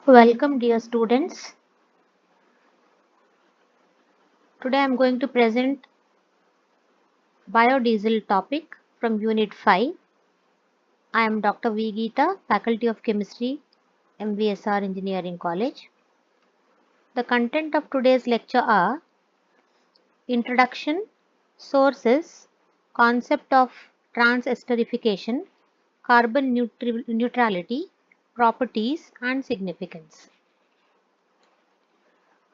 Welcome, dear students. Today I am going to present biodiesel topic from Unit 5. I am Dr. V. Geeta, Faculty of Chemistry, MVSR Engineering College. The content of today's lecture are Introduction, Sources, Concept of Transesterification, Carbon Neutrality, Properties and Significance.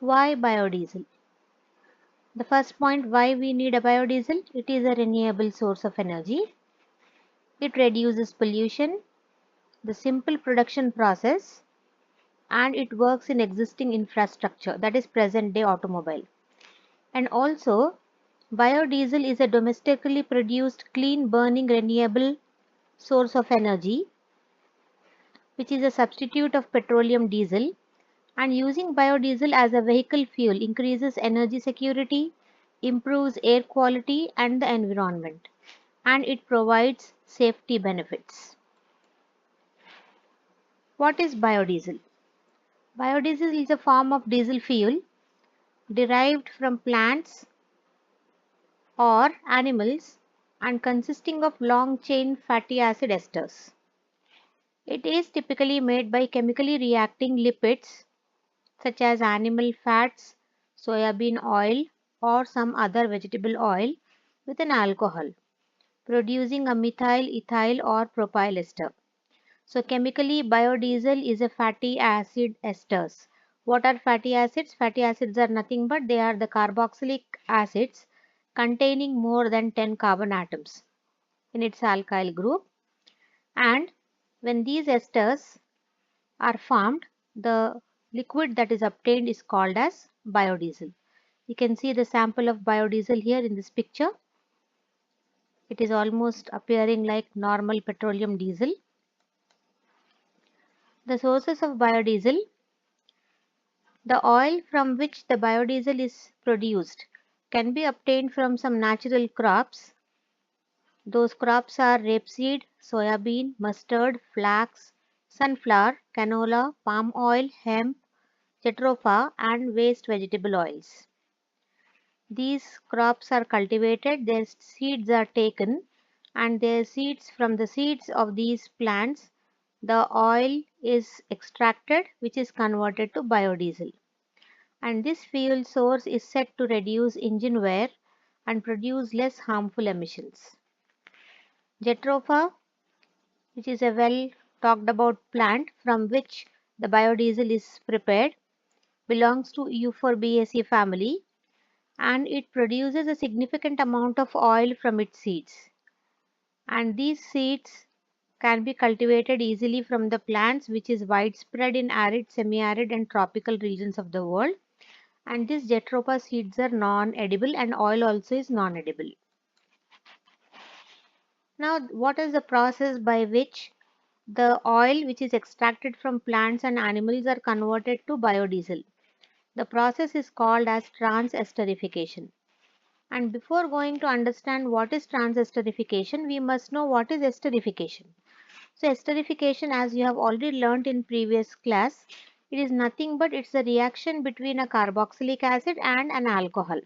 Why biodiesel? The first point, why we need a biodiesel? It is a renewable source of energy. It reduces pollution, the simple production process, and it works in existing infrastructure, that is present day automobile. And also, biodiesel is a domestically produced clean burning renewable source of energy, which is a substitute of petroleum diesel, and using biodiesel as a vehicle fuel increases energy security, improves air quality and the environment, and it provides safety benefits. What is biodiesel? Biodiesel is a form of diesel fuel derived from plants or animals and consisting of long chain fatty acid esters. It is typically made by chemically reacting lipids such as animal fats, soybean oil, or some other vegetable oil with an alcohol, producing a methyl, ethyl, or propyl ester. So chemically, biodiesel is a fatty acid esters. What are fatty acids? Fatty acids are nothing but they are the carboxylic acids containing more than 10 carbon atoms in its alkyl group. And when these esters are formed, the liquid that is obtained is called as biodiesel. You can see the sample of biodiesel here in this picture. It is almost appearing like normal petroleum diesel. The sources of biodiesel. The oil from which the biodiesel is produced can be obtained from some natural crops. Those crops are rapeseed, soybean, mustard, flax, sunflower, canola, palm oil, hemp, jatropha, and waste vegetable oils. These crops are cultivated, their seeds are taken, and their seeds from the seeds of these plants, the oil is extracted, which is converted to biodiesel. And this fuel source is set to reduce engine wear and produce less harmful emissions. Jatropha, which is a well talked about plant from which the biodiesel is prepared, belongs to Euphorbiaceae family and it produces a significant amount of oil from its seeds. And these seeds can be cultivated easily from the plants which is widespread in arid, semi-arid and tropical regions of the world. And these Jatropha seeds are non-edible and oil also is non-edible. Now, what is the process by which the oil which is extracted from plants and animals are converted to biodiesel? The process is called as transesterification. And before going to understand what is transesterification, we must know what is esterification. So esterification, as you have already learnt in previous class, it is nothing but it's a reaction between a carboxylic acid and an alcohol.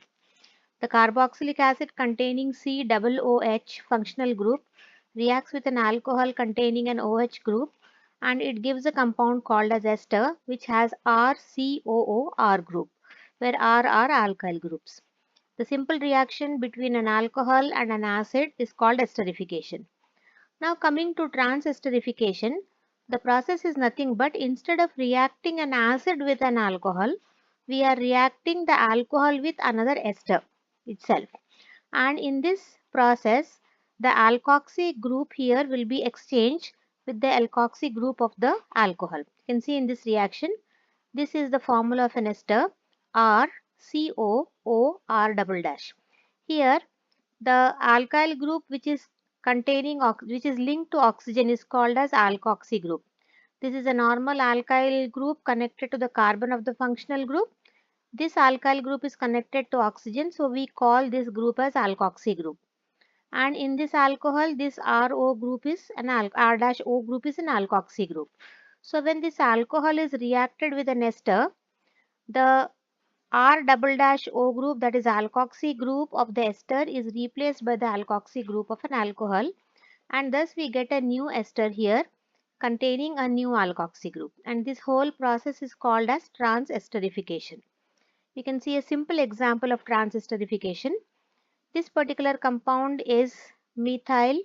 The carboxylic acid containing COOH functional group reacts with an alcohol containing an OH group and it gives a compound called as ester which has RCOOR group, where R are alkyl groups. The simple reaction between an alcohol and an acid is called esterification. Now coming to transesterification, the process is nothing but instead of reacting an acid with an alcohol, we are reacting the alcohol with another ester itself. And in this process, the alkoxy group here will be exchanged with the alkoxy group of the alcohol. You can see in this reaction, this is the formula of an ester RCOOR double dash. Here, the alkyl group which is which is linked to oxygen is called as alkoxy group. This is a normal alkyl group connected to the carbon of the functional group. This alkyl group is connected to oxygen, so we call this group as alkoxy group. And in this alcohol, this RO group is an R dash O group is an alkoxy group. So when this alcohol is reacted with an ester, the R double dash O group, that is alkoxy group of the ester, is replaced by the alkoxy group of an alcohol, and thus we get a new ester here containing a new alkoxy group, and this whole process is called as transesterification. You can see a simple example of transesterification. This particular compound is methyl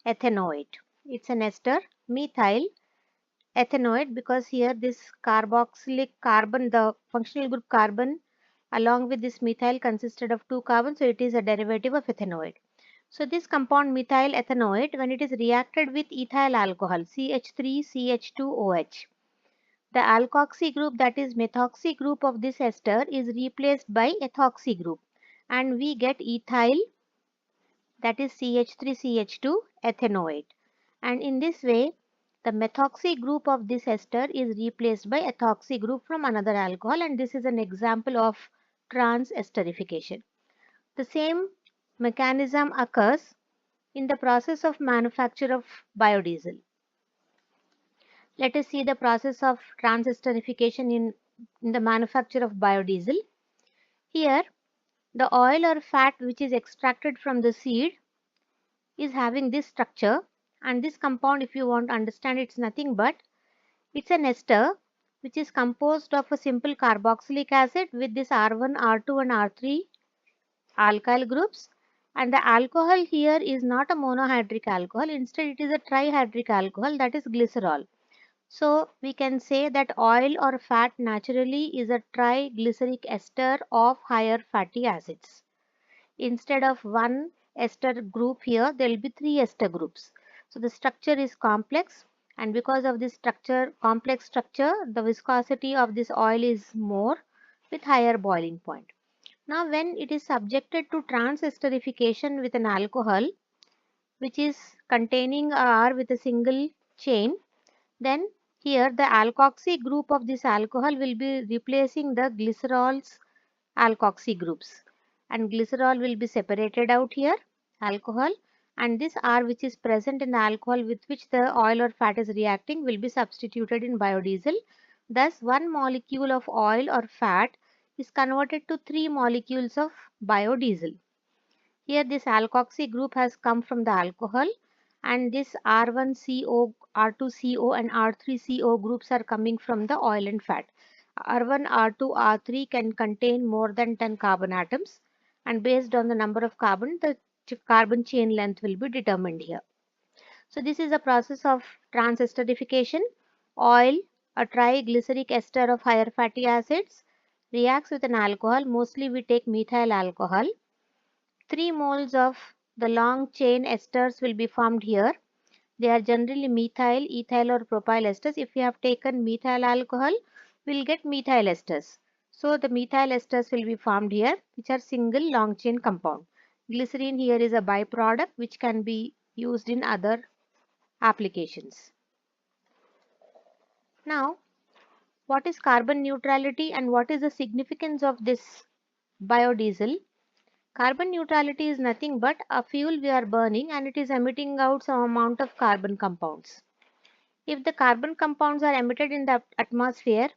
ethanoate. It's an ester methyl ethanoate because here this carboxylic carbon, the functional group carbon along with this methyl consisted of two carbons, so it is a derivative of ethanoate. So this compound methyl ethanoate, when it is reacted with ethyl alcohol CH3CH2OH, the alkoxy group, that is methoxy group of this ester, is replaced by ethoxy group, and we get ethyl, that is CH3CH2 ethanoate. And in this way, the methoxy group of this ester is replaced by ethoxy group from another alcohol, and this is an example of transesterification. The same mechanism occurs in the process of manufacture of biodiesel. Let us see the process of transesterification in the manufacture of biodiesel. Here, the oil or fat which is extracted from the seed is having this structure, and this compound, if you want to understand, it's nothing but it's an ester which is composed of a simple carboxylic acid with this R1, R2 and R3 alkyl groups, and the alcohol here is not a monohydric alcohol, instead it is a trihydric alcohol, that is glycerol. So we can say that oil or fat naturally is a triglyceric ester of higher fatty acids. Instead of one ester group here, there will be three ester groups. So the structure is complex, and because of this complex structure, the viscosity of this oil is more with higher boiling point. Now when it is subjected to transesterification with an alcohol which is containing a R with a single chain, then here the alkoxy group of this alcohol will be replacing the glycerol's alkoxy groups, and glycerol will be separated out here, alcohol, and this R which is present in the alcohol with which the oil or fat is reacting will be substituted in biodiesel. Thus one molecule of oil or fat is converted to three molecules of biodiesel. Here this alkoxy group has come from the alcohol, and this R1CO, R2CO and R3CO groups are coming from the oil and fat. R1, R2, R3 can contain more than 10 carbon atoms, and based on the number of carbon, the carbon chain length will be determined here. So this is a process of transesterification. Oil, a triglyceric ester of higher fatty acids, reacts with an alcohol. Mostly we take methyl alcohol. 3 moles of the long chain esters will be formed here. They are generally methyl, ethyl or propyl esters. If we have taken methyl alcohol, we will get methyl esters. So the methyl esters will be formed here, which are single long chain compound. Glycerine here is a byproduct which can be used in other applications. Now, what is carbon neutrality and what is the significance of this biodiesel? Carbon neutrality is nothing but a fuel we are burning and it is emitting out some amount of carbon compounds. If the carbon compounds are emitted in the atmosphere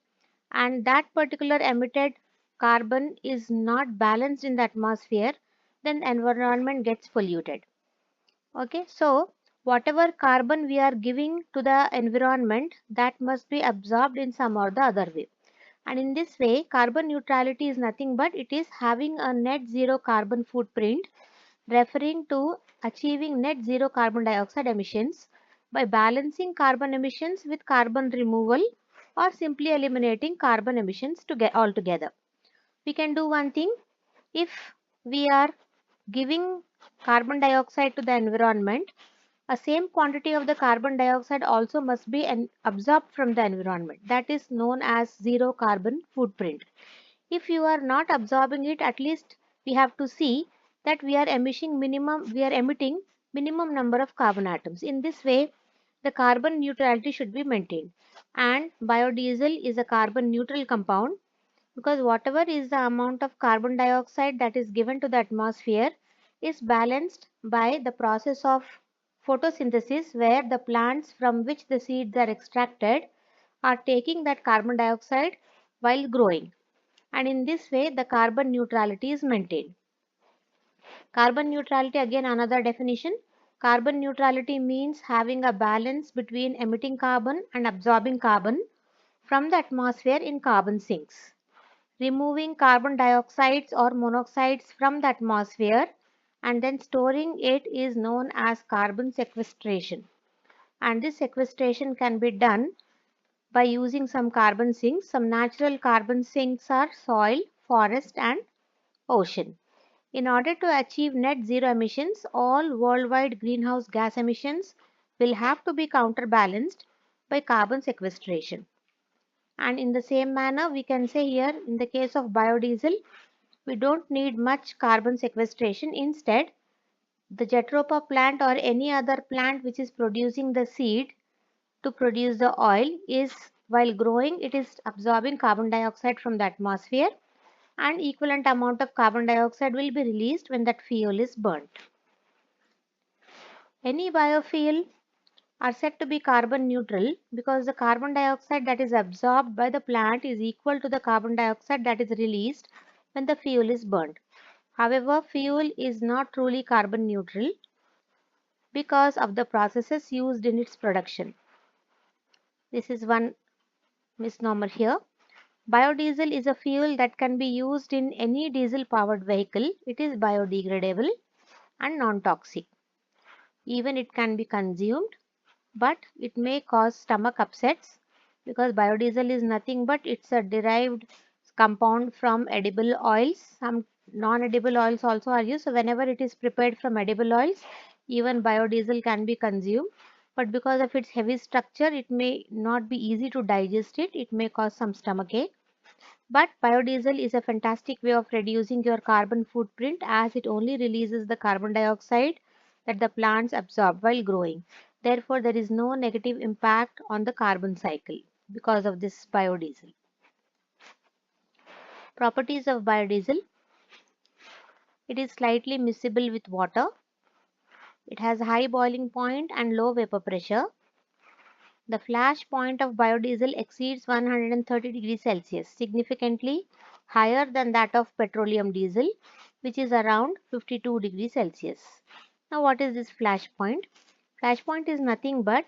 and that particular emitted carbon is not balanced in the atmosphere, then the environment gets polluted. Okay, so whatever carbon we are giving to the environment, that must be absorbed in some or the other way. And in this way, carbon neutrality is nothing but it is having a net zero carbon footprint, referring to achieving net zero carbon dioxide emissions by balancing carbon emissions with carbon removal or simply eliminating carbon emissions altogether. We can do one thing. If we are giving carbon dioxide to the environment, a same quantity of the carbon dioxide also must be absorbed from the environment. That is known as zero carbon footprint. If you are not absorbing it, at least we have to see that we are emitting minimum number of carbon atoms. In this way, the carbon neutrality should be maintained. And biodiesel is a carbon neutral compound because whatever is the amount of carbon dioxide that is given to the atmosphere is balanced by the process of photosynthesis, where the plants from which the seeds are extracted are taking that carbon dioxide while growing, and in this way the carbon neutrality is maintained. Carbon neutrality, again another definition. Carbon neutrality means having a balance between emitting carbon and absorbing carbon from the atmosphere in carbon sinks. Removing carbon dioxides or monoxides from the atmosphere and then storing it is known as carbon sequestration. And this sequestration can be done by using some carbon sinks. Some natural carbon sinks are soil, forest, and ocean. In order to achieve net zero emissions, all worldwide greenhouse gas emissions will have to be counterbalanced by carbon sequestration. And in the same manner, we can say here in the case of biodiesel, we don't need much carbon sequestration. Instead, the Jatropha plant or any other plant which is producing the seed to produce the oil is, while growing, it is absorbing carbon dioxide from the atmosphere, and equivalent amount of carbon dioxide will be released when that fuel is burnt. Any biofuel are said to be carbon neutral because the carbon dioxide that is absorbed by the plant is equal to the carbon dioxide that is released when the fuel is burned. However, fuel is not truly carbon neutral because of the processes used in its production. This is one misnomer here. Biodiesel is a fuel that can be used in any diesel powered vehicle. It is biodegradable and non-toxic. Even it can be consumed, but it may cause stomach upsets because biodiesel is nothing but it's a derived compound from edible oils. Some non-edible oils also are used. So whenever it is prepared from edible oils, even biodiesel can be consumed. But because of its heavy structure, it may not be easy to digest it. It may cause some stomachache. But biodiesel is a fantastic way of reducing your carbon footprint as it only releases the carbon dioxide that the plants absorb while growing. Therefore, there is no negative impact on the carbon cycle because of this biodiesel. Properties of biodiesel: it is slightly miscible with water. It has high boiling point and low vapor pressure. The flash point of biodiesel exceeds 130 degrees Celsius, significantly higher than that of petroleum diesel, which is around 52 degrees Celsius. Now, what is this flash point? Flash point is nothing but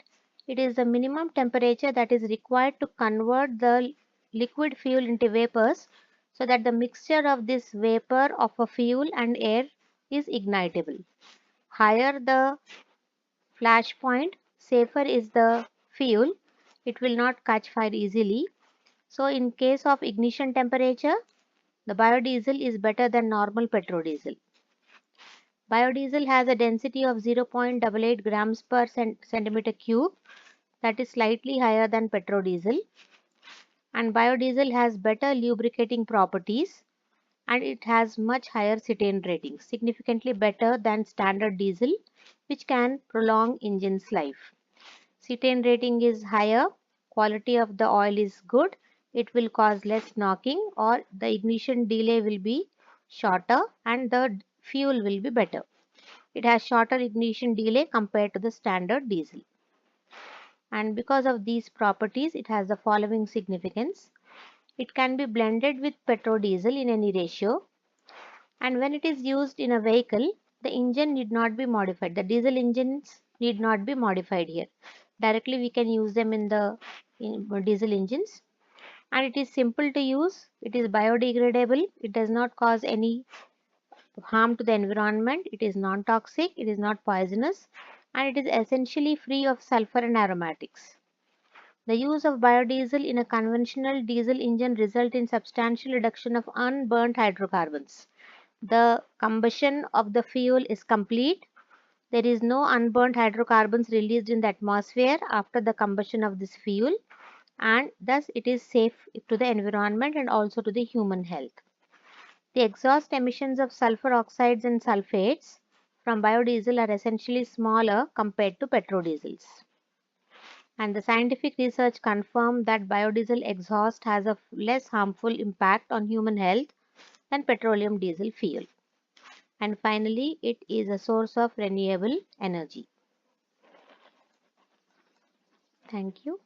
it is the minimum temperature that is required to convert the liquid fuel into vapors so that the mixture of this vapor of a fuel and air is ignitable. Higher the flash point, safer is the fuel. It will not catch fire easily. So in case of ignition temperature, the biodiesel is better than normal petrodiesel. Biodiesel has a density of 0.88 grams per centimeter cube, that is slightly higher than petrodiesel. And biodiesel has better lubricating properties and it has much higher cetane rating, significantly better than standard diesel, which can prolong engine's life. Cetane rating is higher, quality of the oil is good, it will cause less knocking or the ignition delay will be shorter and the fuel will be better. It has shorter ignition delay compared to the standard diesel. And because of these properties, it has the following significance. It can be blended with petrodiesel in any ratio, and when it is used in a vehicle, the engine need not be modified. The diesel engines need not be modified here. Directly we can use them in the diesel engines, and it is simple to use. It is biodegradable. It does not cause any harm to the environment. It is non-toxic. It is not poisonous, and it is essentially free of sulfur and aromatics. The use of biodiesel in a conventional diesel engine result in substantial reduction of unburnt hydrocarbons. The combustion of the fuel is complete. There is no unburnt hydrocarbons released in the atmosphere after the combustion of this fuel, and thus it is safe to the environment and also to the human health. The exhaust emissions of sulfur oxides and sulfates from biodiesel are essentially smaller compared to petrodiesels. And the scientific research confirmed that biodiesel exhaust has a less harmful impact on human health than petroleum diesel fuel. And finally, it is a source of renewable energy. Thank you.